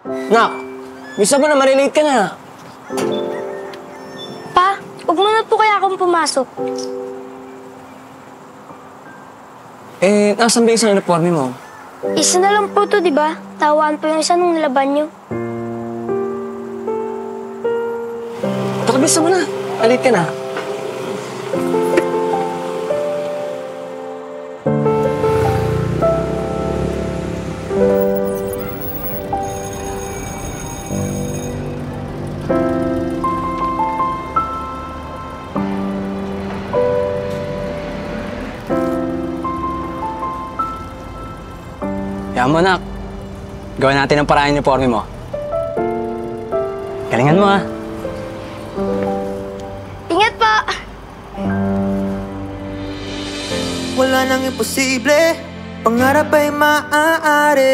Nak, bisa mo na marilate ka na. Pa, huwag mo na po kaya akong pumasok. Nasaan ba yung isang uniforme mo? Isa na lang po to, di ba? Tawaan po yung isa nung nilaban nyo. Taka, bisa mo na. Marilate ka na. Kaya mo, nak. Gawin natin ang paraan yung uniforme mo. Galingan mo, ha? Ingat pa! Wala nang imposible, pangarap ay maaari.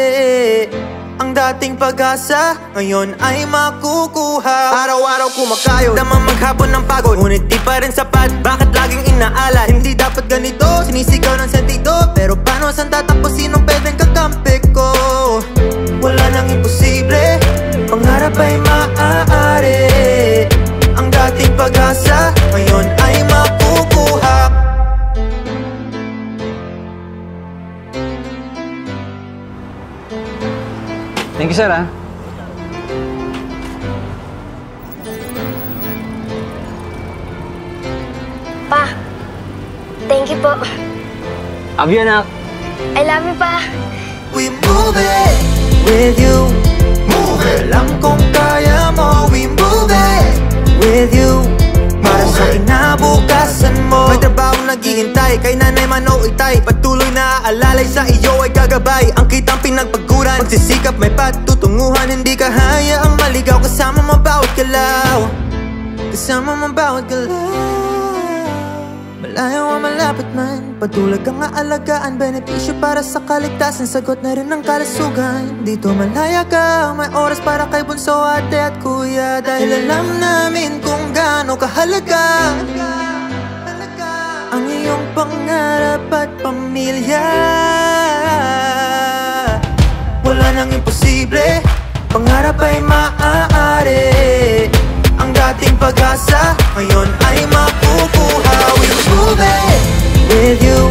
Ang dating pag-asa, ngayon ay makukuha. Araw-araw kumakayo, damang maghapon ng pagod, ngunit di pa rin sapat. Bakit laging inaalat? Hindi dapat ganito, sinisigaw ng sentido. Pero paano saan tatapos, sinong pwedeng kakampi ko? Wala nang imposible, pangarap ay maaari. Ang dating pag-asa, ngayon ay makukuha. Thank you, sir, ha? Pa, thank you po. Love you, anak. I love you, pa. We move it with you. Move it. Alam kong kaya mo. We move it with you. Para sa kinabukasan mo. May trabaho naghihintay, kay nanay man o itay. Patuloy na aalalay, sa iyo ay gagabay. Ang kitang pinagpaguran, magsisikap may patutunguhan. Hindi ka hayaang maligaw, kasama mo bawat galaw. Kasama mo bawat galaw. Malayo o malapit man, patuloy kang aalagaan. Benepisyo para sa kaligtasan, sagot na rin ng kalusugan. Dito malaya ka, may oras para kay bunso, ate at kuya. Dahil alam namin kung gaano kahalaga ang iyong pangarap at pamilya. Wala nang imposible, pangarap ay maaari. Ang dating pag-asa, ngayon ay makukuha. We move it with you.